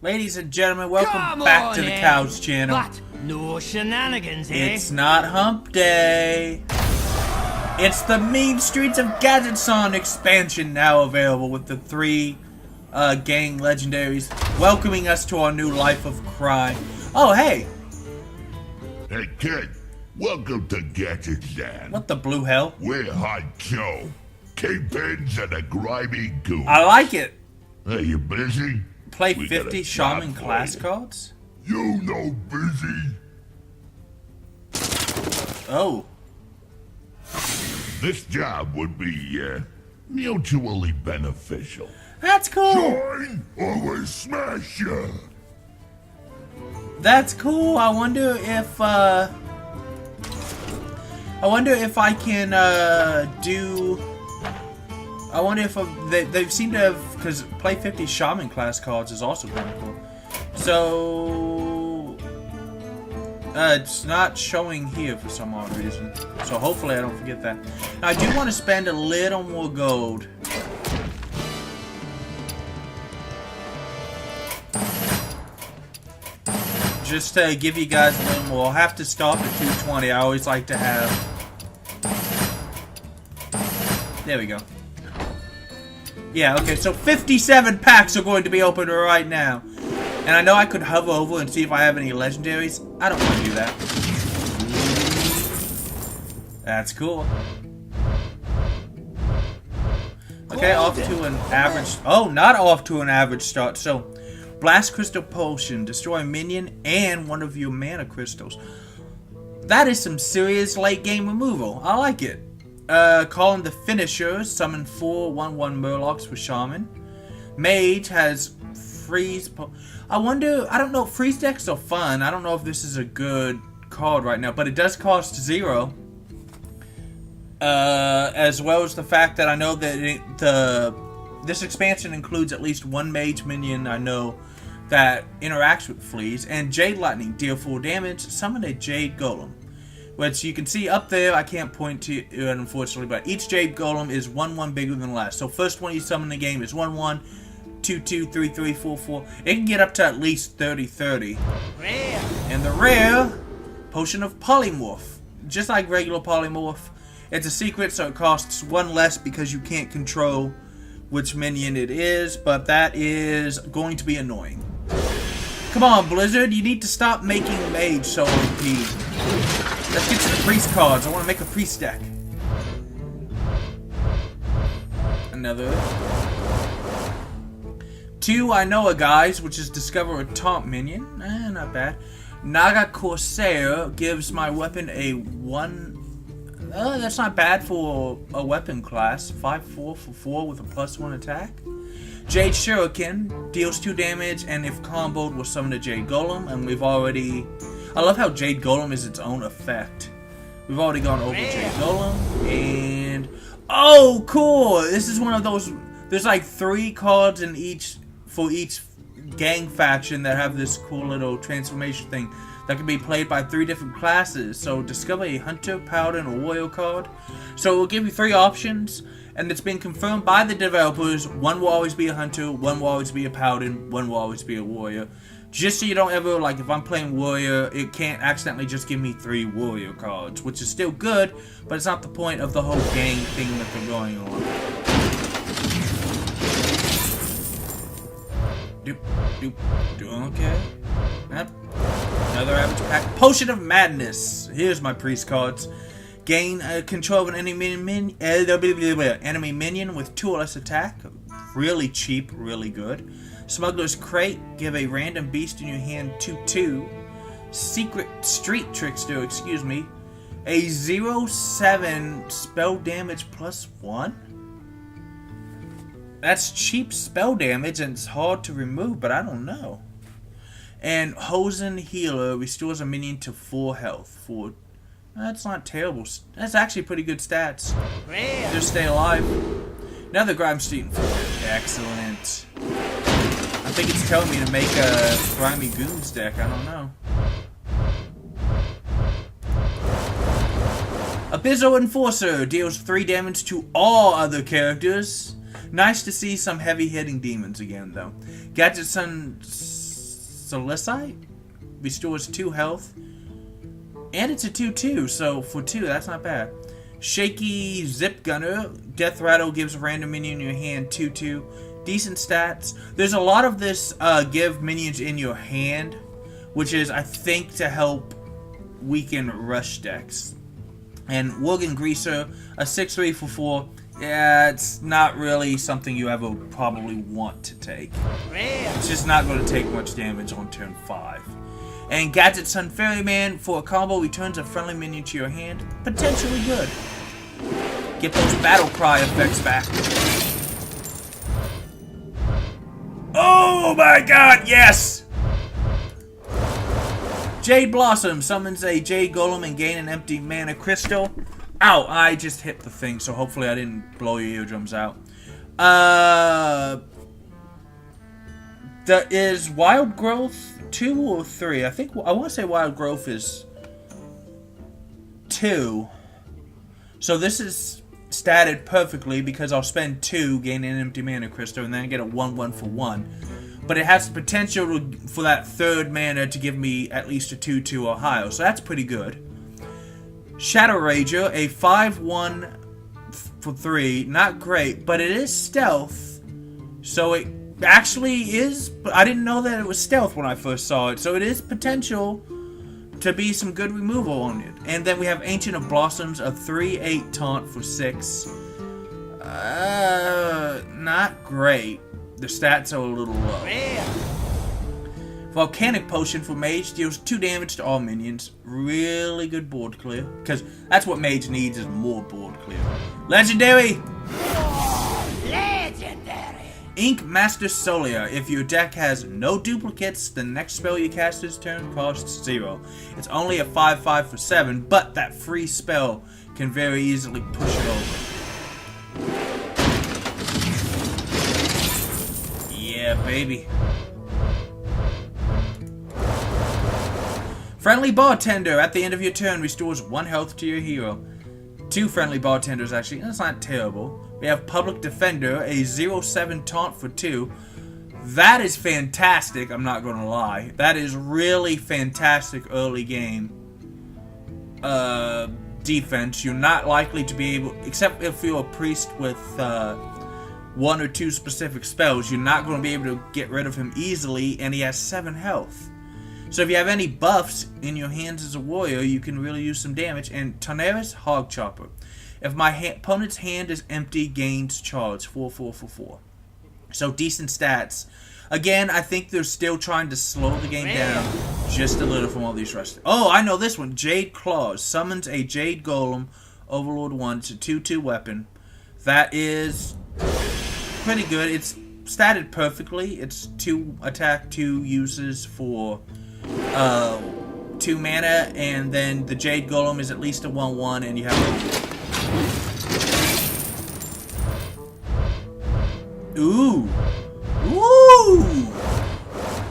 Ladies and gentlemen, welcome back to the Cows channel. But no shenanigans, eh? It's not hump day. It's the Mean Streets of Gadgetzan expansion now available with the 3 gang legendaries welcoming us to our new life of crime. Oh, hey. Hey, kid. Welcome to Gadgetzan. What the blue hell? We're Hot Joe, Kingpins and a grimy goon. I like it. Hey, you busy? Play We got 50 a job shaman for class you. cards? You know busy? Oh. This job would be, mutually beneficial. That's cool. Join or we smash ya! That's cool. I wonder if I can do. I wonder if they seem to have, because play 50 shaman class cards is also kind of cool. So it's not showing here for some odd reason. So hopefully I don't forget that. Now, I do want to spend a little more gold. Just to give you guys a little more. I'll have to stop at 220. I always like to have. There we go. Yeah, okay, so 57 packs are going to be opened right now. And I know I could hover over and see if I have any legendaries. I don't want to do that. That's cool. Okay, off to an average. Oh, not off to an average start. So, Blast Crystal Potion, destroy a minion and one of your mana crystals. That is some serious late game removal. I like it. Call in the finisher, summon 4 1/1 Murlocs for Shaman. Mage has freeze. I wonder, I don't know, freeze decks are fun. I don't know if this is a good card right now, but it does cost 0. As well as the fact that I know that this expansion includes at least 1 mage minion I know that interacts with fleas, and Jade Lightning, deal 4 damage, summon a Jade Golem. Which you can see up there, I can't point to it unfortunately, but each Jade Golem is 1/1 bigger than the last. So first one you summon in the game is 1/1, 2/2, 3/3, 4/4. It can get up to at least 30/30. Rare. And the rare, Potion of Polymorph. Just like regular Polymorph. It's a secret, so it costs 1 less because you can't control which minion it is, but that is going to be annoying. Come on, Blizzard, you need to stop making Mage so OP. Let's get to the priest cards. I want to make a priest deck. Another. 2 I know a guys, which is discover a taunt minion. Not bad. Naga Corsair gives my weapon a 1. That's not bad for a weapon class. 5/4 for 4 with a +1 attack. Jade Shuriken deals 2 damage, and if comboed will summon a Jade Golem, and we've already. I love how Jade Golem is its own effect. We've already gone over Jade Golem, and oh, cool! This is one of those. There's like 3 cards in each for each gang faction that have this cool little transformation thing that can be played by 3 different classes. So discover a Hunter, Paladin, or Warrior card. So it will give you 3 options, and it's been confirmed by the developers. 1 will always be a Hunter, 1 will always be a Paladin, 1 will always be a Warrior. Just so you don't ever, like, if I'm playing Warrior, it can't accidentally just give me 3 Warrior cards, which is still good, but it's not the point of the whole gang thing that they're going on. Okay. Yep. Another average pack. Potion of Madness. Here's my priest cards. Gain control of an enemy minion with 2 or less attack. Really cheap, really good. Smuggler's Crate, give a random beast in your hand 2/2. Secret Street Trickster, excuse me, a 0/7 spell damage +1. That's cheap spell damage and it's hard to remove, but I don't know. And Hosen Healer restores a minion to 4 health. That's not terrible. That's actually pretty good stats. Rare. Just stay alive. Another Grimstein. Excellent. I think it's telling me to make a Grimy Goons deck. I don't know. Abyssal Enforcer deals 3 damage to all other characters. Nice to see some heavy-hitting demons again, though. Gadgetzan Salicite. Restores 2 health. And it's a 2/2, so for 2, that's not bad. Shaky Zip Gunner. Death Rattle gives a random minion in your hand 2/2. Decent stats. There's a lot of this give minions in your hand, which is, I think, to help weaken rush decks. And Worgen Greaser, a 6/3 for 4. Yeah, it's not really something you ever probably want to take. It's just not going to take much damage on turn 5. And Gadgetzan Ferryman, for a combo, returns a friendly minion to your hand. Potentially good. Get those battle cry effects back. Oh my god, yes! Jade Blossom summons a Jade Golem and gain an empty mana crystal. Ow, I just hit the thing, so hopefully I didn't blow your eardrums out. There is Wild Growth 2 or 3. I want to say Wild Growth is 2. So this is statted perfectly because I'll spend 2, gain an empty mana crystal, and then get a 1/1 for 1. But it has the potential for that third mana to give me at least a 2/2 or higher, so that's pretty good. Shadow Rager, a 5/1 for 3, not great, but it is stealth, so it actually is. I didn't know that it was stealth when I first saw it, so it is potential to be some good removal on it. And then we have Ancient of Blossoms, a 3/8 taunt for 6. Not great. The stats are a little low. Volcanic Potion for Mage deals 2 damage to all minions. Really good board clear, because that's what Mage needs, is more board clear. Legendary! Legendary! Ink Master Solia. If your deck has no duplicates, the next spell you cast this turn costs 0. It's only a 5/5 for 7, but that free spell can very easily push it over. Yeah, baby. Friendly Bartender. At the end of your turn, restores 1 health to your hero. 2 Friendly Bartenders, actually. That's not terrible. We have Public Defender, a 0/7 taunt for 2. That is fantastic, I'm not going to lie. That is really fantastic early game defense. You're not likely to be able, except if you're a priest with 1 or 2 specific spells, you're not going to be able to get rid of him easily, and he has 7 health. So if you have any buffs in your hands as a warrior, you can really use some damage. And Tonera's Hog Chopper. If my opponent's hand is empty, gains charge. 4/4 for 4. So decent stats. Again, I think they're still trying to slow the game down just a little from all these rushes. Oh, I know this one. Jade Claws. Summons a Jade Golem, Overlord 1. It's a 2/2 weapon. That is pretty good. It's statted perfectly. It's 2 attack, 2 uses for 2 mana, and then the Jade Golem is at least a 1/1, and you have Ooh!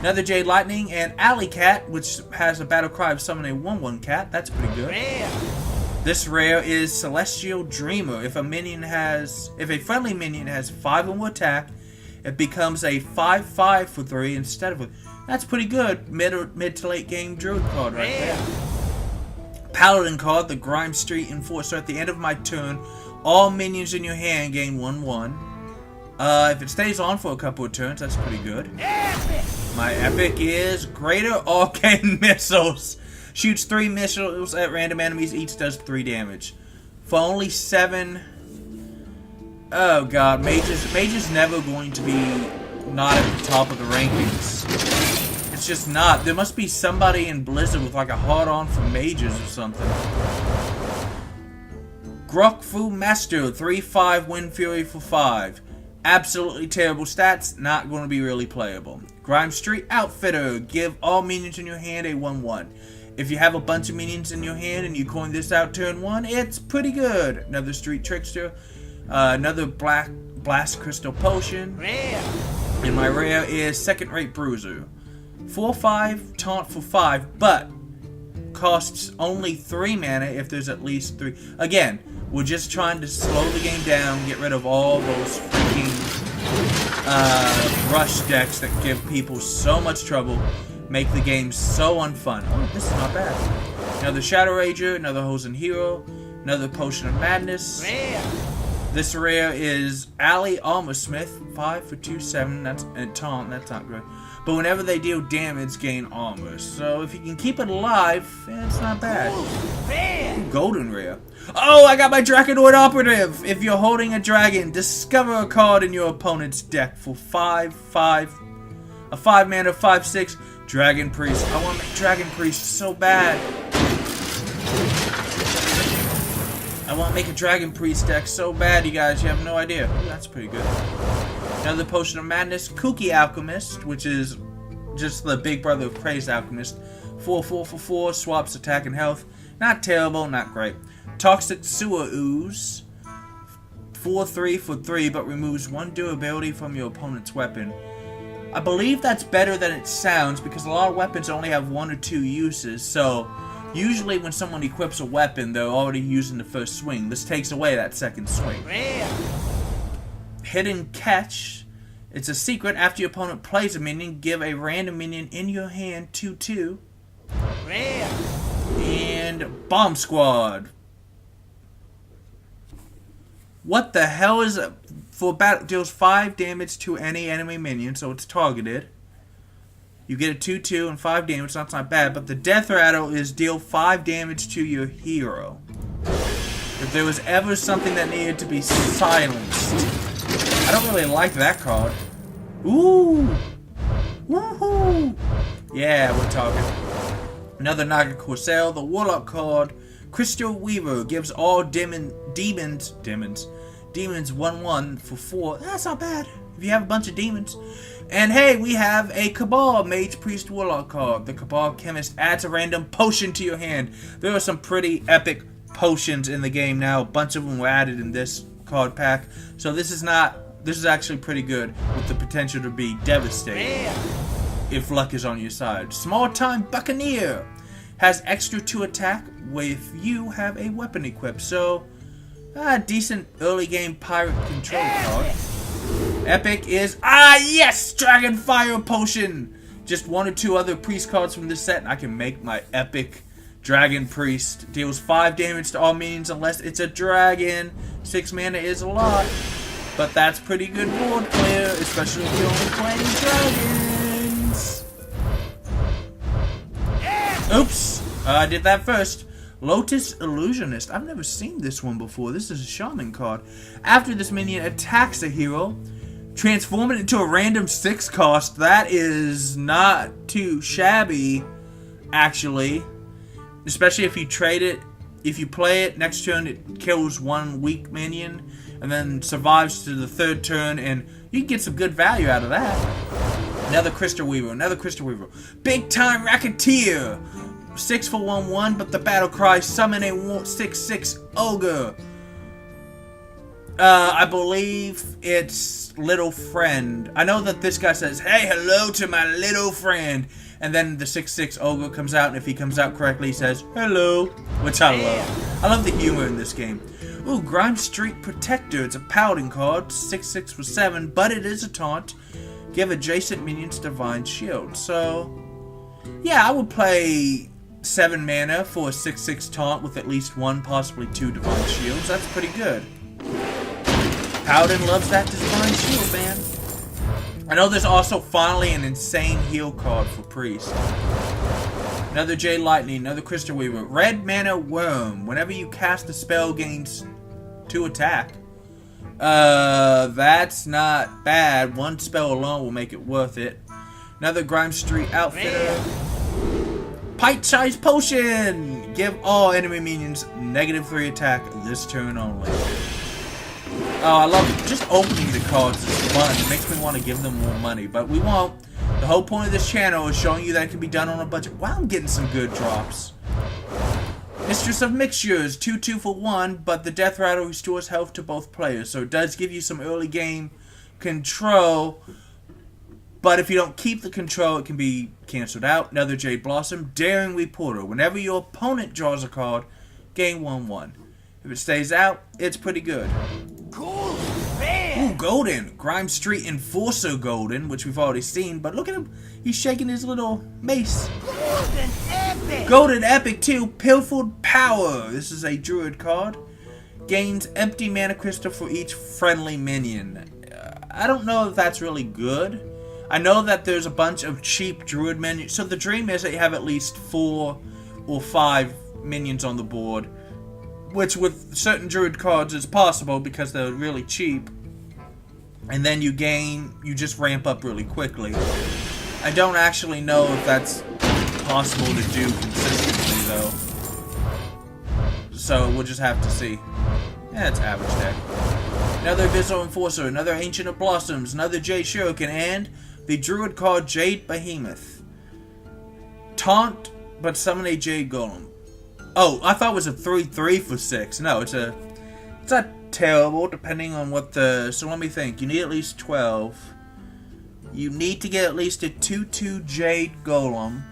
Another Jade Lightning, and Alley Cat, which has a battle cry of summon a 1/1 cat. That's pretty good. This rare is Celestial Dreamer. If a friendly minion has 5 or more attack, it becomes a 5/5 for 3 instead of a... That's pretty good. Mid to late game Druid card right there. Paladin card, the Grime Street Enforcer. At the end of my turn, all minions in your hand gain 1/1. If it stays on for a couple of turns, that's pretty good. My epic is Greater Arcane Missiles. Shoots 3 missiles at random enemies. Each does 3 damage. For only 7... Oh god, Mage is never going to be not at the top of the rankings. It's just not. There must be somebody in Blizzard with like a hard-on for mages or something. Grokfu Master, 3/5 Wind Fury for 5. Absolutely terrible stats, not going to be really playable. Grime Street Outfitter, give all minions in your hand a 1/1. If you have a bunch of minions in your hand and you coin this out turn 1, it's pretty good. Another Street Trickster. Another Blast Crystal Potion. And my rare is Second Rate Bruiser. 4/5 taunt for 5, but costs only 3 mana if there's at least 3. Again, we're just trying to slow the game down, get rid of all those freaking rush decks that give people so much trouble, make the game so unfun. Oh, this is not bad. Another Shadow Rager, another Hosen Hero, another Potion of Madness. Rare. This rare is Alley Armor Smith, 5 for 2/7. That's and taunt. That's not good. But whenever they deal damage, gain armor. So if you can keep it alive, it's not bad. Rare. Golden rare. Oh, I got my Draconoid Operative! If you're holding a dragon, discover a card in your opponent's deck for 5/5. A 5-mana 5/6 Dragon Priest. I want to make Dragon Priest so bad. I want to make a Dragon Priest deck so bad, you guys. You have no idea. Ooh, that's pretty good. Another Potion of Madness. Kooky Alchemist, which is just the big brother of Crazed Alchemist. 4/4 for 4. Swaps attack and health. Not terrible, not great. Toxic Sewer Ooze. 4/3 for 3, but removes 1 durability from your opponent's weapon. I believe that's better than it sounds, because a lot of weapons only have 1 or 2 uses, so usually when someone equips a weapon, they're already using the first swing. This takes away that second swing. Rare. Hidden Catch. It's a secret. After your opponent plays a minion, give a random minion in your hand 2/2. Rare. And Bomb Squad. What the hell is it? For battle, deals 5 damage to any enemy minion, so it's targeted. You get a 2/2 and 5 damage, so that's not bad. But the Death Rattle is deal 5 damage to your hero. If there was ever something that needed to be silenced. I don't really like that card. Ooh! Woohoo! Yeah, we're talking. Another Naga Corsair, the Warlock card. Crystal Weaver gives all demons 1/1 for 4. That's not bad if you have a bunch of demons. And hey, we have a Cabal Mage Priest Warlock card. The Cabal Chemist adds a random potion to your hand. There are some pretty epic potions in the game now. A bunch of them were added in this card pack. So this is actually pretty good, with the potential to be devastating if luck is on your side. Small Time Buccaneer has extra 2 attack if you have a weapon equipped. So decent early game pirate control card. Epic is yes, Dragon Fire Potion. Just 1 or 2 other priest cards from this set, and I can make my epic Dragon Priest. Deals 5 damage to all minions unless it's a dragon. 6 mana is a lot, but that's pretty good board clear, especially if you're only playing dragons. Oops, I did that first. Lotus Illusionist. I've never seen this one before. This is a shaman card. After this minion attacks a hero, transform it into a random 6 cost. That is not too shabby, actually. Especially if you trade it. If you play it, next turn it kills 1 weak minion, and then survives to the 3rd turn, and you can get some good value out of that. Another Crystal Weaver. Another Crystal Weaver. Big Time Racketeer. 6 for 1/1, but the battle cry, summon a 6/6 ogre. I believe it's Little Friend. I know that this guy says, hey, hello to my little friend. And then the 6/6 ogre comes out, and if he comes out correctly, he says, hello. Which I love. I love the humor in this game. Ooh, Grime Street Protector. It's a paladin card. 6/6 for 7, but it is a taunt. Give adjacent minions Divine Shield. So, yeah, I would play 7 mana for a 6/6 taunt with at least 1, possibly 2 Divine Shields. That's pretty good. Paladin loves that Divine Shield, man. I know there's also finally an insane heal card for Priest. Another Jade Lightning, another Crystal Weaver. Red Mana Worm. Whenever you cast a spell, gains 2 attack. That's not bad. 1 spell alone will make it worth it. Another Grime Street Outfitter. Pint-sized Potion! Give all enemy minions -3 attack this turn only. Oh, I love it. Just opening the cards is fun. It makes me want to give them more money, but we won't. The whole point of this channel is showing you that it can be done on a budget. Wow, I'm getting some good drops. Mistress of Mixtures, 2/2 for 1, but the Death Rattle restores health to both players, so it does give you some early game control. But if you don't keep the control, it can be cancelled out. Another Jade Blossom. Daring Reporter. Whenever your opponent draws a card, gain 1/1. If it stays out, it's pretty good. Cool. Rare. Ooh, golden. Grime Street Enforcer golden, which we've already seen. But look at him. He's shaking his little mace. Golden epic. Golden Epic 2, Pilfered Power. This is a druid card. Gains empty mana crystal for each friendly minion. I don't know if that's really good. I know that there's a bunch of cheap druid minions. So the dream is that you have at least 4 or 5 minions on the board. Which with certain druid cards is possible because they're really cheap. And then you just ramp up really quickly. I don't actually know if that's possible to do consistently though. So we'll just have to see. Yeah, it's average deck. Another Abyssal Enforcer, another Ancient of Blossoms, another Jade Shuriken, and the druid card Jade Behemoth. Taunt, but summon a Jade Golem. Oh, I thought it was a 3/3 for 6. No, it's not terrible depending on what the... So let me think. You need at least 12. You need to get at least a 2/2 Jade Golem,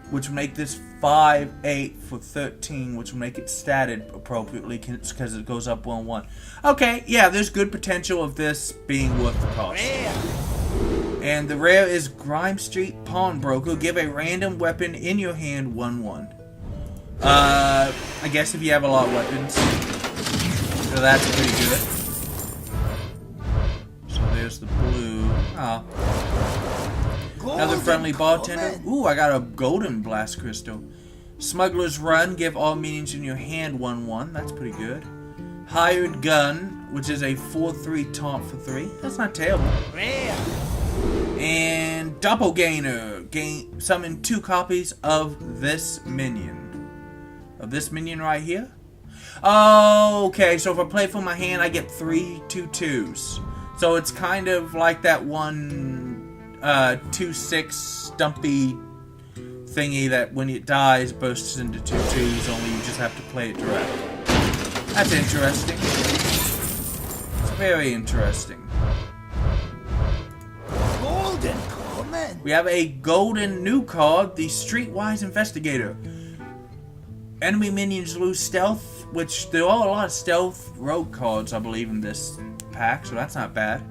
which will make this 5/8 for 13, which will make it statted appropriately because it goes up 1/1. Okay, yeah, there's good potential of this being worth the cost. And the rare is Grime Street Pawnbroker. Give a random weapon in your hand 1/1. I guess if you have a lot of weapons. So that's pretty good. So there's the blue. Oh. Another friendly bartender. Ooh, I got a golden blast crystal. Smuggler's Run. Give all minions in your hand 1/1. That's pretty good. Hired Gun, which is a 4/3 taunt for 3. That's not terrible. And Doppelganger. Summon 2 copies of this minion. Of this minion right here. Oh, okay. So if I play for my hand, I get 3 2/2s. So it's kind of like that one 2/6 stumpy thingy that when it dies bursts into 2/2s. Only you just have to play it direct. That's interesting. It's very interesting. Golden coming. We have a golden new card, the Streetwise Investigator. Enemy minions lose stealth, which there are a lot of stealth rogue cards, I believe, in this pack, so that's not bad.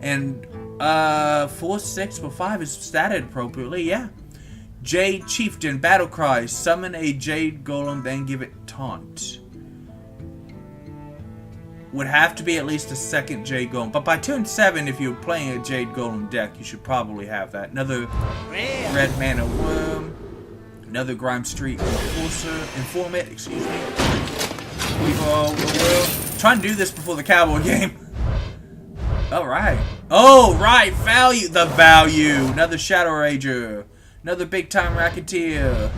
And 4/6 for 5 is statted appropriately, yeah. Jade Chieftain, Battle Cry, summon a Jade Golem, then give it taunt. Would have to be at least a second Jade Golem, but by turn 7, if you're playing a Jade Golem deck, you should probably have that. Another Red Mana Worm. Another Grime Street Informant, excuse me. We'll try and do this before the Cowboy game. Alright. Oh, right, value. The value. Another Shadow Rager. Another Big Time Racketeer.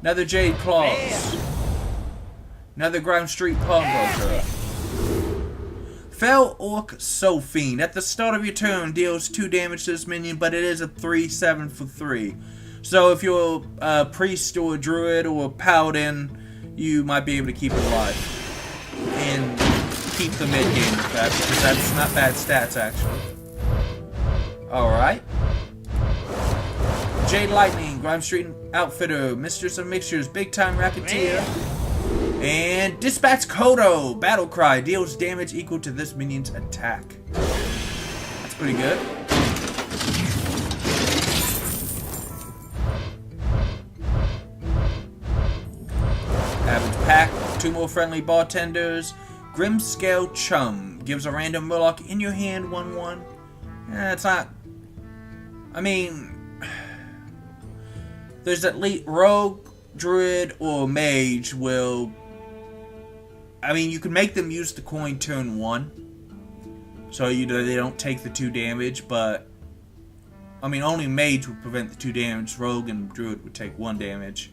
Another Jade Claws. Another Grime Street Pawnbroker. Fell Orc Soul Fiend. At the start of your turn, deals 2 damage to this minion, but it is a 3/7 for 3. So if you're a priest or a druid or a paladin, you might be able to keep it alive. And keep the mid game with that, because that's not bad stats actually. Alright. Jade Lightning, Grime Street Outfitter, Mistress of Mixtures, Big Time Racketeer. And Dispatch Kodo, Battle Cry, deals damage equal to this minion's attack. That's pretty good. Average pack, 2 more friendly bartenders. Grimscale Chum, gives a random Murloc in your hand 1/1. It's not... I mean... There's at least Rogue, Druid, or Mage will... I mean, you can make them use the coin turn 1. So they don't take the 2 damage, but... I mean, only Mage would prevent the 2 damage. Rogue and Druid would take 1 damage.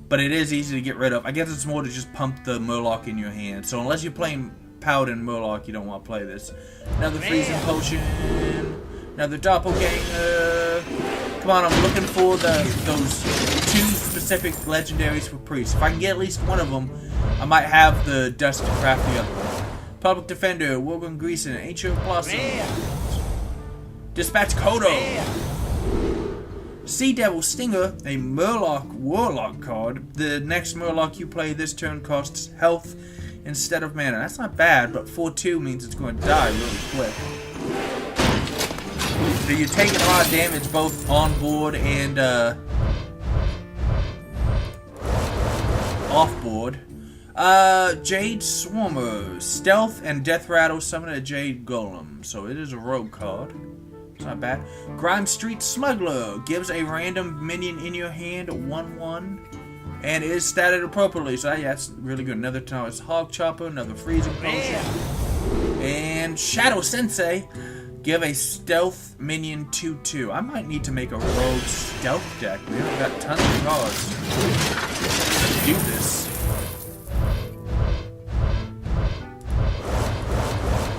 But it is easy to get rid of. I guess it's more to just pump the Murloc in your hand. So unless you're playing Paladin Murloc, you don't want to play this. Another Freezing Potion. Another Doppelganger. Come on, I'm looking for those 2 specific legendaries for priests. If I can get at least one of them, I might have the dust to craft the other one. Public Defender, Wogan Greason, Ancient of Blossom. Dispatch Kodo. Sea Devil Stinger, a Murloc Warlock card. The next Murloc you play this turn costs health instead of mana. That's not bad, but 4-2 means it's going to die really quick. So you're taking a lot of damage both on board and off board. Jade Swarmer, Stealth and Death Rattle, summon a Jade Golem. So it is a rogue card. It's not bad. Grime Street Smuggler gives a random minion in your hand 1/1 and is statted appropriately. So yeah, that's really good. Another time it's Hog Chopper, another Freezing Potion. And Shadow Sensei, give a Stealth minion 2/2. I might need to make a rogue stealth deck, man. I've got tons of cards. Let's do this.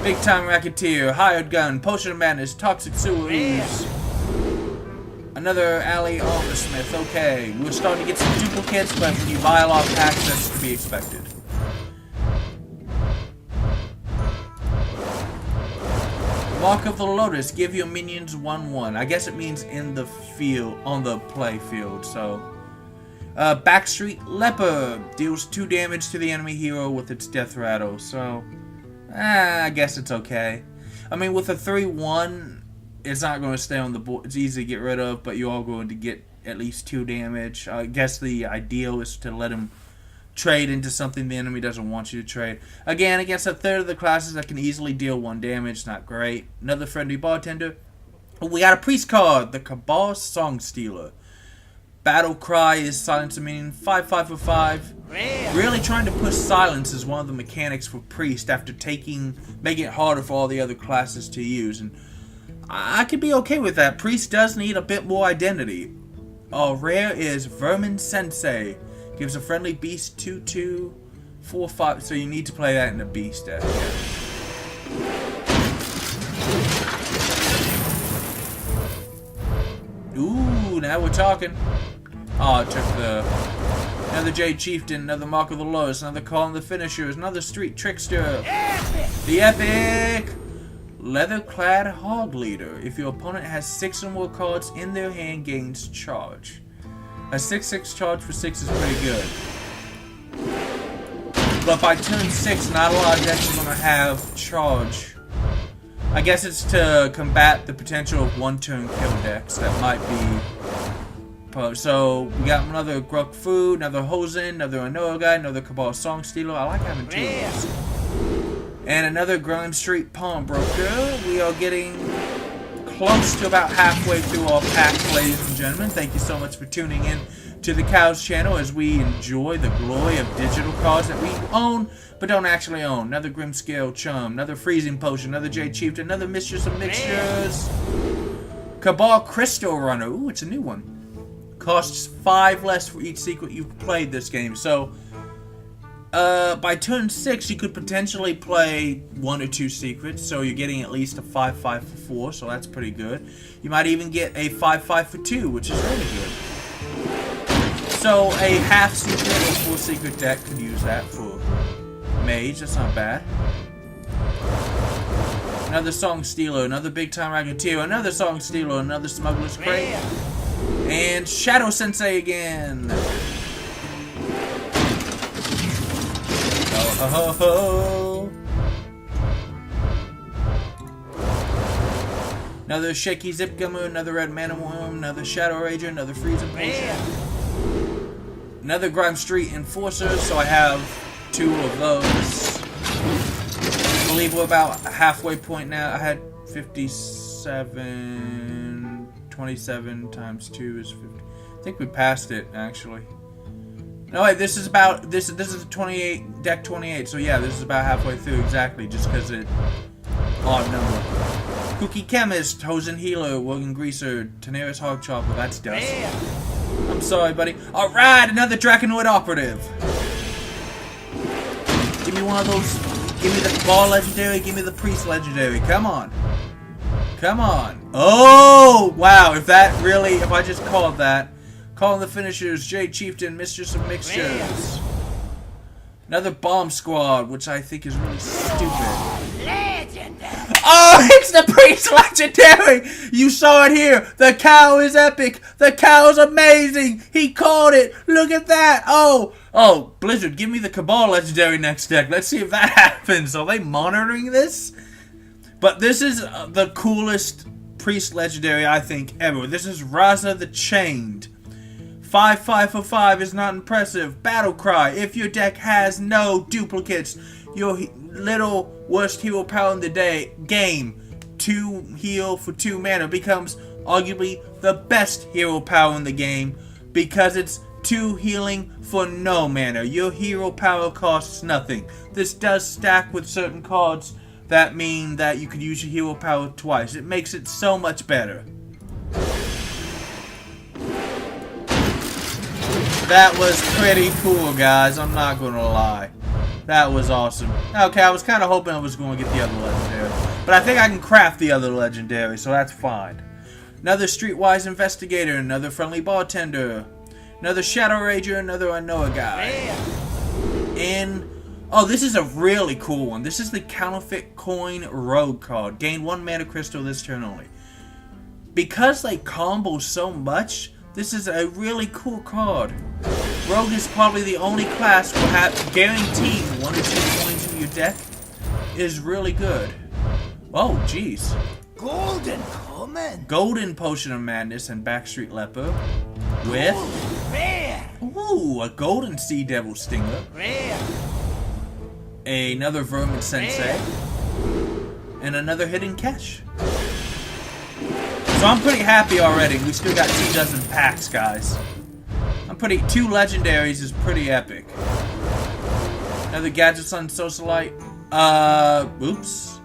Big Time Racketeer, Hired Gun, Potion of Madness, Toxic Sewer Ooze. Another Alley Armor Smith. Okay, we're starting to get some duplicates, but when you buy a lot of packs, that's to be expected. Mark of the Lotus, give your minions 1/1. I guess it means in the field, on the play field, so. Backstreet Leper, deals 2 damage to the enemy hero with its Death Rattle, so. I guess it's okay. I mean, with a 3/1, it's not going to stay on the board. It's easy to get rid of, but you're all going to get at least 2 damage. I guess the ideal is to let him trade into something the enemy doesn't want you to trade. Again, against a third of the classes that can easily deal 1 damage. Not great. Another Friendly Bartender. We got a Priest card, the Cabal Song Stealer. Battle Cry is silence a minion, 5/5 for 5. Really trying to push silence as one of the mechanics for Priest after making it harder for all the other classes to use. And I could be okay with that. Priest does need a bit more identity. Rare is Vermin Sensei. Gives a friendly beast 2/2, 4/5. So you need to play that in a beast deck. Ooh, now we're talking. Oh, it took another Jade Chieftain, another Mark of the Lotus, another Calling the Finishers, another Street Trickster. The Epic Leather-clad Hog Leader. If your opponent has 6 or more cards in their hand, gains charge. A 6/6 charge for 6 is pretty good. But by turn 6, not a lot of decks are going to have charge. I guess it's to combat the potential of 1-turn kill decks that might be. So we got another Gruk Food, another Hosen, another Anoa guy, another Cabal Song Stealer. I like having 2 of those. And another Grime Street Pawnbroker. We are getting close to about halfway through our packs, ladies and gentlemen. Thank you so much for tuning in to the Cows channel as we enjoy the glory of digital cards that we own but don't actually own. Another Grimscale Chum, another Freezing Potion, another Jade Chieftain, another Mistress of Mixtures. Cabal Crystal Runner. Ooh, it's a new one. Costs 5 less for each secret you've played this game. So, by turn 6, you could potentially play 1 or 2 secrets. So you're getting at least a 5/5 for 4. So that's pretty good. You might even get a 5/5 for 2, which is really good. So a half secret or full secret deck could use that for Mage. That's not bad. Another Song Stealer, another Big Time Racketeer, another Song Stealer, another Smuggler's Crate. And Shadow Sensei again. Ho ho ho. Another Shaky Zip Gummer, another Red Mana Worm, another Shadow Rager, another Freezing Potion. Another Grime Street Enforcer, so I have 2 of those. I believe we're about halfway point now. I had 57, 27 times 2 is 50. I think we passed it, actually. No, wait, this is about, this is 28, deck 28, so yeah, this is about halfway through exactly, just because it, odd number. Cookie Chemist, Hosen Healer, Wogan Greaser, Tenaris Hog Chopper, that's dust. I'm sorry, buddy. Alright, another Draconoid Operative. Give me one of those, give me the Ball Legendary, give me the Priest Legendary, come on. Come on. Oh, wow, if I just called that. Calling the Finishers, Jade Chieftain, Mistress of Mixtures. Another Bomb Squad, which I think is really stupid. Legendary. Oh, it's the Priest Legendary! You saw it here! The cow is epic! The cow's amazing! He called it! Look at that! Oh, Blizzard, give me the Cabal Legendary next deck. Let's see if that happens. Are they monitoring this? But this is the coolest Priest Legendary, I think, ever. This is Raza the Chained. 5/5 for 5 is not impressive. Battle Cry. If your deck has no duplicates, your little worst hero power in the game, 2 heal for 2 mana, becomes arguably the best hero power in the game because it's 2 healing for no mana. Your hero power costs nothing. This does stack with certain cards that mean that you could use your hero power twice. It makes it so much better. That was pretty cool, guys. I'm not gonna lie. That was awesome. Okay, I was kind of hoping I was going to get the other legendary, but I think I can craft the other legendary, so that's fine. Another Streetwise Investigator, another Friendly Bartender, another Shadow Rager, another I Know a Guy. And oh, this is a really cool one. This is the Counterfeit Coin Rogue card. Gain 1 mana crystal this turn only. Because they combo so much, this is a really cool card. Rogue is probably the only class will have guaranteed 1 or 2 coins in your deck. Is really good. Oh, jeez. Golden Common. Golden Potion of Madness and Backstreet Leper. With... Rare. Ooh, a Golden Sea Devil Stinger. Rare. Another Vermin Sensei. And another Hidden Cache. So I'm pretty happy already. We still got 2 dozen packs, guys. 2 legendaries is pretty epic. Another Gadgetzan Socialite. Oops.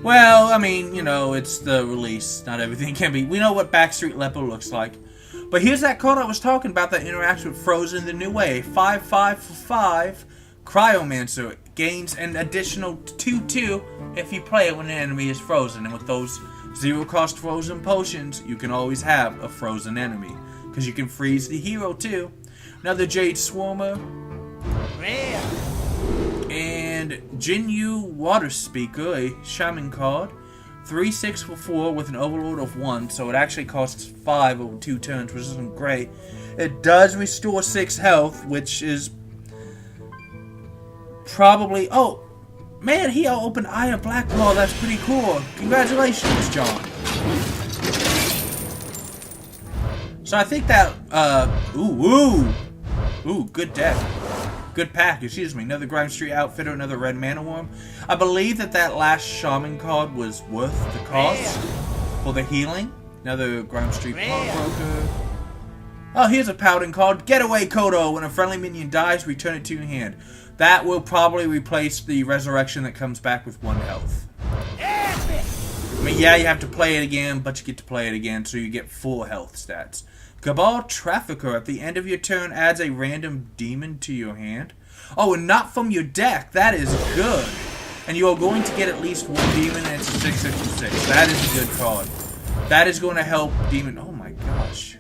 Well, I mean, you know, it's the release. Not everything can be. We know what Backstreet Leper looks like. But here's that card I was talking about that interacts with Frozen the new way. 5/5 for 5. Cryomancer. Gains an additional 2/2 if you play it when an enemy is frozen. And with those 0-cost frozen potions, you can always have a frozen enemy. Because you can freeze the hero too. Another Jade Swarmer. Rare. And Jinyu Water Speaker, a Shaman card. 3/6 for 4 with an Overlord of 1. So it actually costs 5 over 2 turns, which isn't great. It does restore 6 health, which is probably... Oh, man, he opened Eye of Blackmaw. That's pretty cool. Congratulations, John. So I think that, ooh, good deck. Good pack, excuse me. Another Grime Street Outfitter, another Red Mana Worm. I believe that last Shaman card was worth the cost for the healing. Another Grime Street Pawnbroker. Oh, here's a Pouting card. Getaway Kodo. When a friendly minion dies, return it to your hand. That will probably replace the Resurrection that comes back with 1 health. I mean, yeah, you have to play it again, but you get to play it again, so you get full health stats. Cabal Trafficker. At the end of your turn, adds a random demon to your hand. Oh, and not from your deck. That is good. And you are going to get at least 1 demon, and it's a 6/6 for 6. That is a good card. That is going to help demon... Oh my gosh.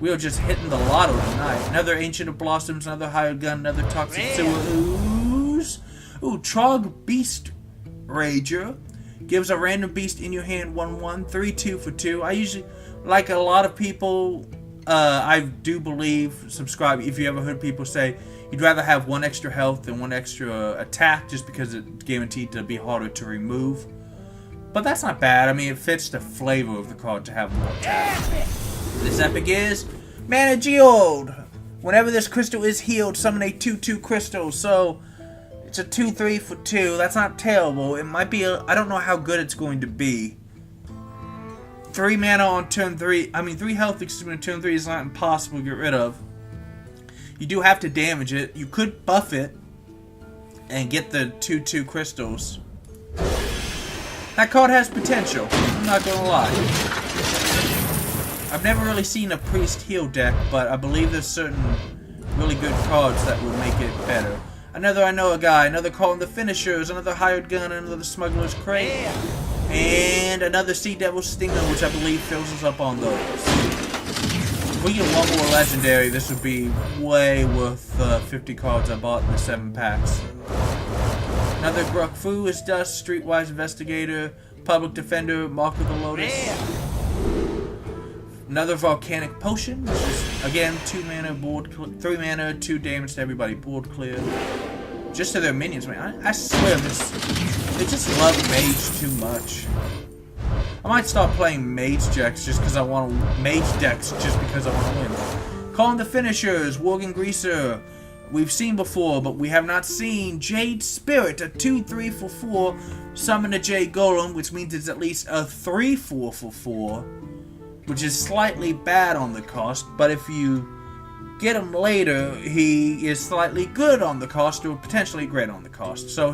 We are just hitting the lotto tonight. Another Ancient of Blossoms, another Hired Gun, another Toxic Sewer Ooze. Ooh, Trog Beast Rager. Gives a random beast in your hand 1/1. 3/2 for 2. I usually... Like a lot of people, I do believe, subscribe, if you ever heard people say, you'd rather have 1 extra health than 1 extra attack just because it's guaranteed to be harder to remove. But that's not bad. I mean, it fits the flavor of the card to have more attack. This epic is Mana Geode. Whenever this crystal is healed, summon a 2/2 crystal. So, it's a 2/3 for 2. That's not terrible. It might be, I don't know how good it's going to be. 3 mana on turn 3. I mean, 3 health on turn 3 is not impossible to get rid of. You do have to damage it. You could buff it and get the 2/2 crystals. That card has potential. I'm not gonna lie. I've never really seen a Priest heal deck, but I believe there's certain really good cards that will make it better. Another I Know a Guy, another Call in the Finishers, another Hired Gun, another Smuggler's Crate. And another Sea Devil Stinger, which I believe fills us up on those. If we get 1 more legendary, this would be way worth 50 cards I bought in the 7 packs. Another Gruk Fu is dust. Streetwise Investigator. Public Defender. Mark of the Lotus. Another Volcanic Potion, which is, again, 2 mana, 3 mana, 2 damage to everybody, board clear. Just to their minions, man. I swear, they just love Mage too much. I might stop playing Mage decks just because I want to win. Calling the finishers, Worgen Greaser. We've seen before, but we have not seen Jade Spirit, a 2/3 for 4. Summon a Jade Golem, which means it's at least a 3/4 for 4. Which is slightly bad on the cost, but if you get him later, he is slightly good on the cost, or potentially great on the cost. So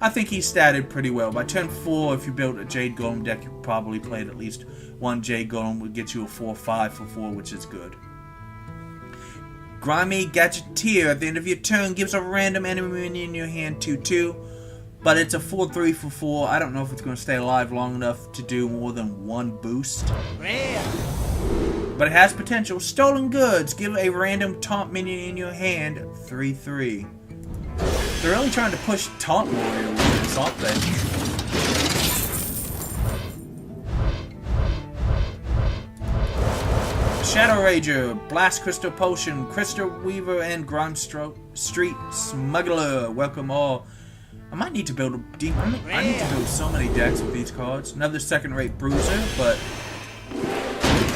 I think he's statted pretty well. By turn 4, if you build a Jade Golem deck, you probably played at least one Jade Golem, would get you a 4/5 for 4, which is good. Grimy Gadgetzan, at the end of your turn, gives a random enemy minion in your hand 2/2. But it's a 4/3 for 4. I don't know if it's going to stay alive long enough to do more than 1 boost. Rare. But it has potential. Stolen Goods. Give a random taunt minion in your hand 3/3. They're really trying to push Taunt Warrior with this, aren't they? Shadow Rager. Blast Crystal Potion. Crystal Weaver and Grime Street Smuggler. Welcome all. I might need to build I need to build so many decks with these cards. Another second-rate Bruiser, but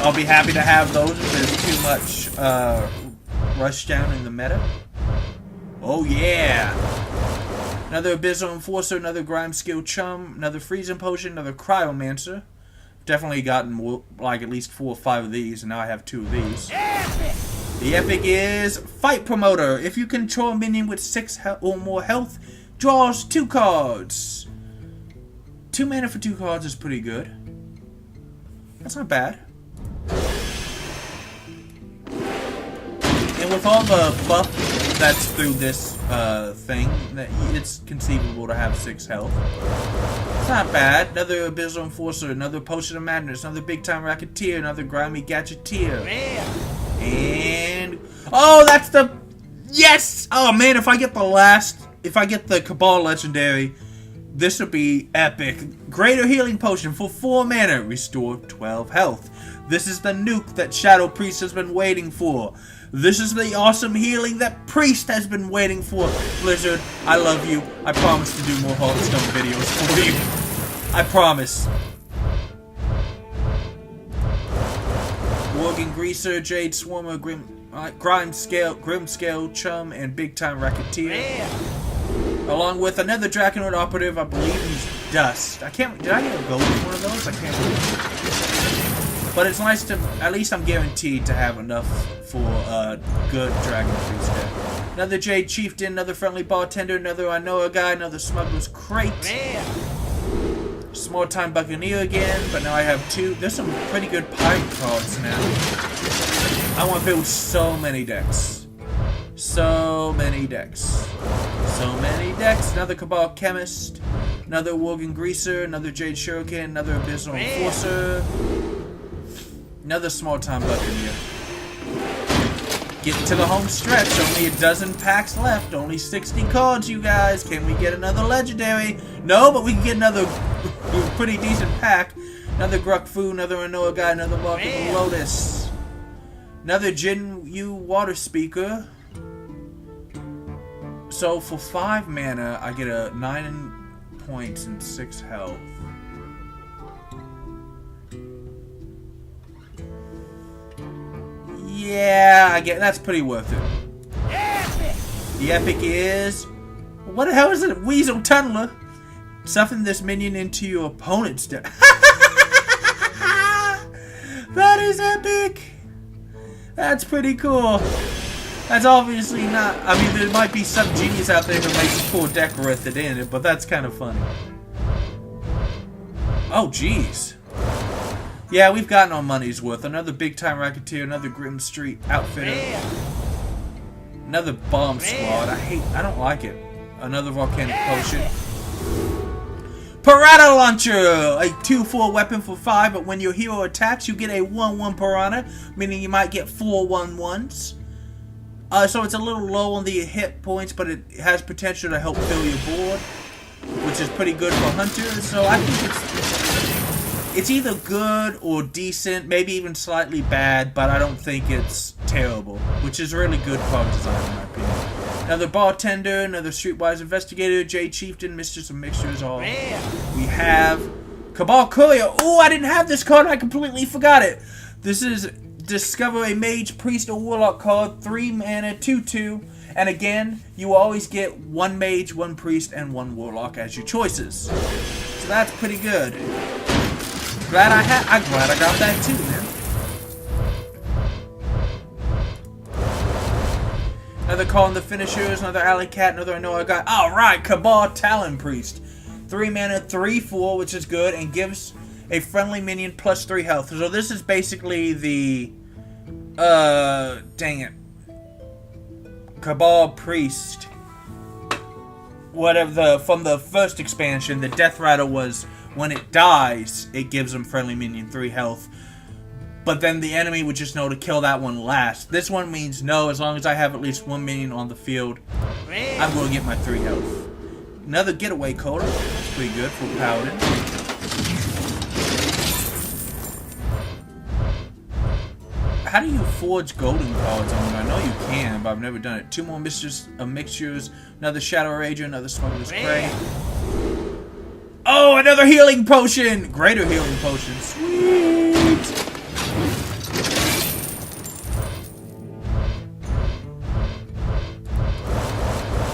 I'll be happy to have those if there's too much rush down in the meta. Oh yeah! Another Abyssal Enforcer, another Grime Skill Chum, another Freezing Potion, another Cryomancer. Definitely gotten more, like at least 4 or 5 of these, and now I have 2 of these. The epic is Fight Promoter. If you control a minion with 6 or more health, draws 2 cards. 2 mana for 2 cards is pretty good. That's not bad. And with all the buff that's through this thing, it's conceivable to have 6 health. It's not bad. Another Abyssal Enforcer, another Potion of Madness, another Big Time Racketeer, another Grimy Gadgetzan. And oh, that's the yes! Oh man, if I get the Cabal Legendary, this would be epic. Greater Healing Potion for 4 mana. Restore 12 health. This is the nuke that Shadow Priest has been waiting for. This is the awesome healing that Priest has been waiting for. Blizzard, I love you. I promise to do more Hearthstone videos for you. I promise. Worgen Greaser, Jade Swarmer, Grim Scale, Chum, and Big Time Racketeer. Along with another Draconoid Operative, I believe he's Dust. Did I get a gold with one of those? I can't remember. But it's nice to, at least I'm guaranteed to have enough for a good Dragon Priest deck. Another Jade Chieftain, another Friendly Bartender, another I Know a Guy, another Smuggler's Crate. Small Time Buccaneer again, but now I have 2. There's some pretty good Pirate cards now. I want to build so many decks. So many decks. So many decks. Another Cabal Chemist, another Worgen Greaser, another Jade Shuriken, another Abyssal Enforcer, another Small Time Buccaneer. Getting to the home stretch. Only a dozen packs left. Only 60 cards, you guys. Can we get another legendary? No, but we can get another pretty decent pack. Another Gruk Fu, another I Know a Guy, another Mark of the Lotus. Another Jin Yu Water Speaker. So for 5 mana, I get a 9 points and 6 health. Yeah, I get that's pretty worth it. The epic is what the hell is it? Weasel Tunneler. Summon this minion into your opponent's deck. That is epic. That's pretty cool. That's obviously not. I mean, there might be some genius out there who makes a cool deck with it in it, but that's kind of funny. Oh, jeez. Yeah, we've gotten our money's worth. Another Big Time Racketeer, another Grim Street Outfitter, another Bomb Squad. I don't like it. Another Volcanic Potion. Piranha Launcher! A 2/4 weapon for 5, but when your hero attacks, you get a 1/1 Piranha, meaning you might get 4 1/1s. So it's a little low on the hit points, but it has potential to help fill your board. which is pretty good for hunters. So I think it's either good or decent, maybe even slightly bad, but I don't think it's terrible, which is really good card design in my opinion. Another bartender, another streetwise investigator, Jade Chieftain, Mistress of Mixtures, all. We have Cabal Courier. Oh, I didn't have this card, I completely forgot it. This is discover a mage, priest, or warlock card, 3 mana, 2/2. And again, you always get 1 mage, 1 priest, and 1 warlock as your choices. So that's pretty good. I'm glad I got that too, man. Another call in the finishers, another alley cat, another I know I got. Alright, Cabal Talon Priest. 3 mana, 3/4, which is good, and gives a friendly minion plus 3 health. So this is basically the dang it. Cabal Priest. Whatever from the first expansion, the Death Rattle was when it dies, it gives them friendly minion 3 health. But then the enemy would just know to kill that one last. This one means no, as long as I have at least 1 minion on the field, I'm going to get my 3 health. Another getaway coda. That's pretty good for Paladin. How do you forge golden cards on them? I know you can, but I've never done it. 2 more Mistress of Mixtures, another Shadow Rager, another Smuggler's Prey. Oh, another healing potion! Greater healing potion. Sweet!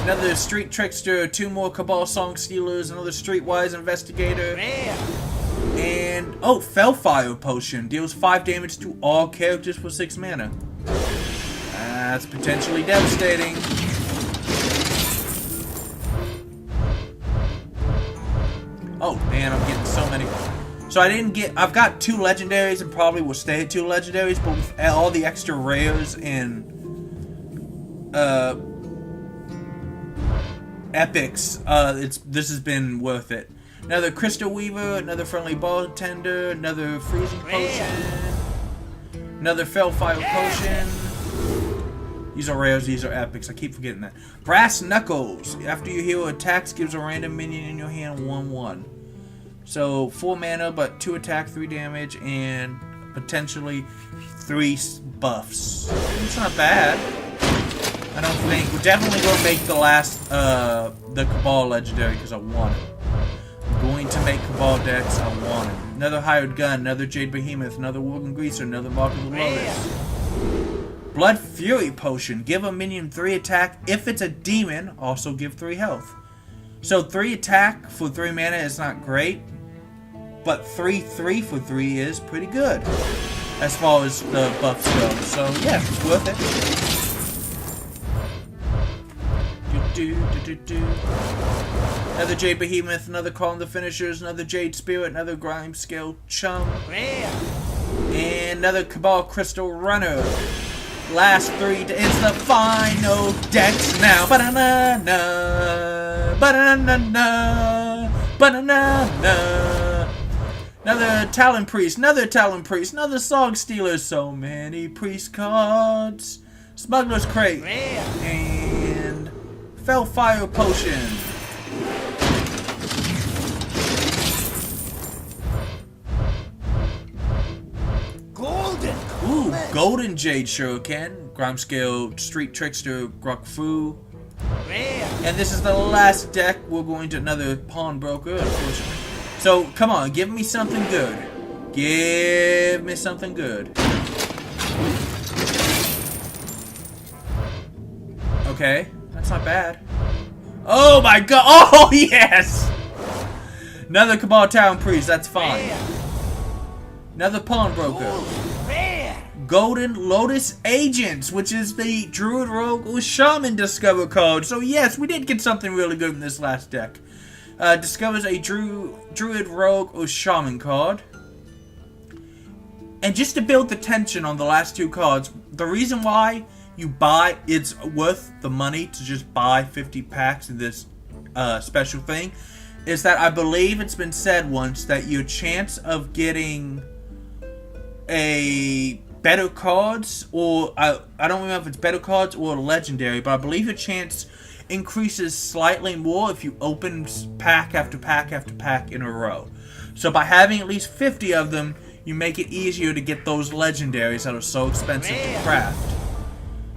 Another Street Trickster, 2 more Cabal Song Stealers, another Streetwise Investigator. And, oh, Fellfire Potion. Deals 5 damage to all characters for 6 mana. That's potentially devastating. Oh, man, I'm getting so many. So I've got 2 legendaries and probably will stay at 2 legendaries, but with all the extra rares and, epics, this has been worth it. Another Crystal Weaver, another Friendly Bartender, another Freezing Potion, another Fellfire Potion. These are rares, these are epics, I keep forgetting that. Brass Knuckles. After your hero attacks, gives a random minion in your hand 1/1. So 4 mana, but 2 attack, 3 damage, and potentially 3 buffs. It's not bad. I don't think. We're definitely going to make the last, the Cabal Legendary because I want it. I'm going to make Cabal decks, I want it. Another Hired Gun, another Jade Behemoth, another Worgen Greaser, another Mark of the Lotus. Blood Fury Potion. Give a minion 3 attack. If it's a demon, also give 3 health. So 3 attack for 3 mana is not great, but 3/3 for 3 is pretty good as far as the buffs go. So yeah, it's worth it. Another Jade Behemoth, another Call in the Finishers, another Jade Spirit, another Grime Scale Chum, and another Cabal Crystal Runner. Last 3, it's the final decks now. Ba-da-na-na, ba-da-na-na, ba-da-na-na. Another Talon Priest, another Talon Priest, another Song Stealer. So many priest cards. Smuggler's Crate, and Fellfire Potion. Golden. Ooh, Golden Jade Shuriken, Grimescale Street Trickster Grok Fu. And this is the last deck. We're going to another Pawnbroker, unfortunately. So, come on, give me something good. Give me something good. Okay, that's not bad. Oh my god! Oh, yes! Another Cabal Town Priest, that's fine. Another Pawnbroker. Golden Lotus Agents, which is the Druid Rogue or Shaman Discover card. So yes, we did get something really good in this last deck. Discovers a Druid Rogue or Shaman card. And just to build the tension on the last 2 cards, the reason why you buy, it's worth the money to just buy 50 packs of this special thing, is that I believe it's been said once that your chance of getting a better cards, or I don't remember if it's better cards or legendary, but I believe your chance increases slightly more if you open pack after pack after pack in a row. So by having at least 50 of them, you make it easier to get those legendaries that are so expensive to craft.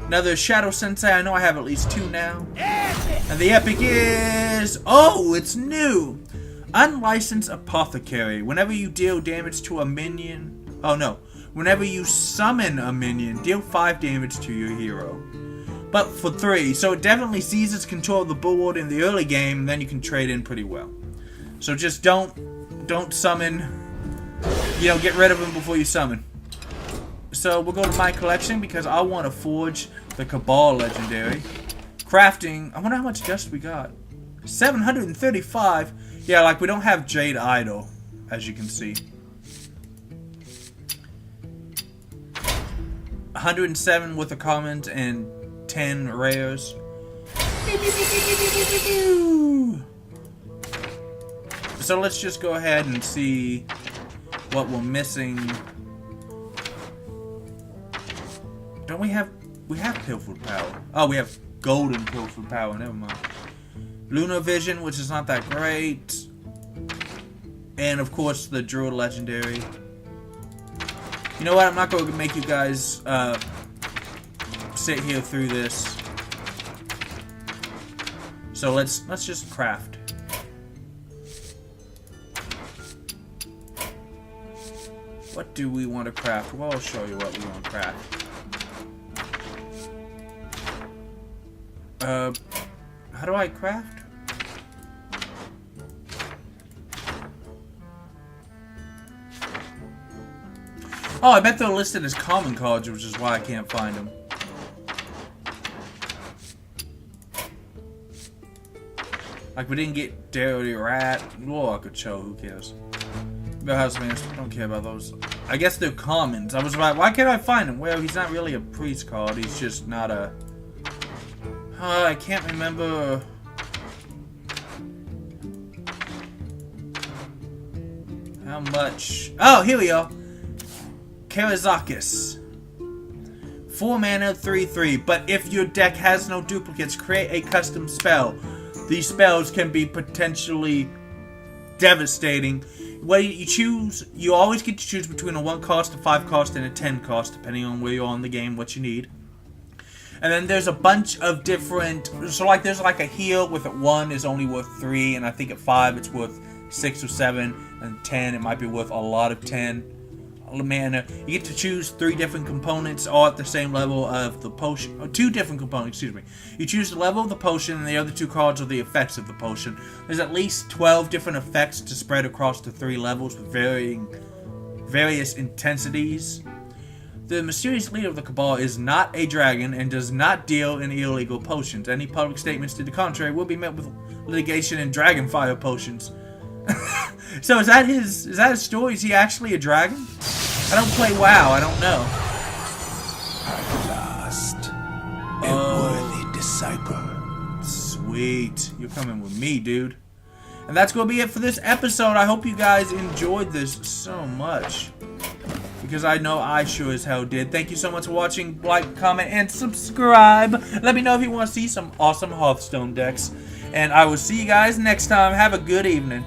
Another Shadow Sensei, I know I have at least 2 now. And the epic is... oh, it's new! Unlicensed Apothecary. Whenever you deal damage to a minion... oh no. Whenever you summon a minion, deal 5 damage to your hero. But for 3, so it definitely seizes control of the board in the early game, and then you can trade in pretty well. So just don't summon, you know, get rid of them before you summon. So we'll go to my collection because I want to forge the Cabal Legendary. Crafting, I wonder how much dust we got. 735. Yeah, like we don't have Jade Idol, as you can see. 107 with the commons and 10 rares. So let's just go ahead and see what we're missing. Don't we have Pilfered Power? Oh, we have Golden Pilfered Power, never mind. Lunar Vision, which is not that great. And of course the Druid Legendary. You know what? I'm not going to make you guys sit here through this. So let's just craft. What do we want to craft? Well, I'll show you what we want to craft. How do I craft? Oh, I bet they're listed as common cards, which is why I can't find them. Like, we didn't get Dirty Rat. Well, I could show, who cares? House Man, don't care about those. I guess they're commons. I was like, why can't I find him? Well, he's not really a priest card. He's just not a... I can't remember... how much... oh, here we go. Karazakis. 4 mana, 3/3. But if your deck has no duplicates, create a custom spell. These spells can be potentially devastating. What you choose, you always get to choose between a 1 cost, a 5 cost, and a 10 cost, depending on where you are in the game, what you need. And then there's a bunch of different, so like there's like a heal with at 1 is only worth 3, and I think at 5 it's worth 6 or 7, and 10 it might be worth a lot of 10 mana. You get to choose 3 different components all at the same level of the potion, or 2 different components, excuse me. You choose the level of the potion, and the other 2 cards are the effects of the potion. There's at least 12 different effects to spread across the 3 levels with various intensities. The mysterious leader of the Cabal is not a dragon and does not deal in illegal potions. Any public statements to the contrary will be met with litigation and dragon fire potions. So is that his story? Is he actually a dragon? I don't play WoW, I don't know. At last, a worthy disciple. Sweet. You're coming with me, dude. And that's going to be it for this episode. I hope you guys enjoyed this so much, because I know I sure as hell did. Thank you so much for watching. Like, comment, and subscribe. Let me know if you want to see some awesome Hearthstone decks. And I will see you guys next time. Have a good evening.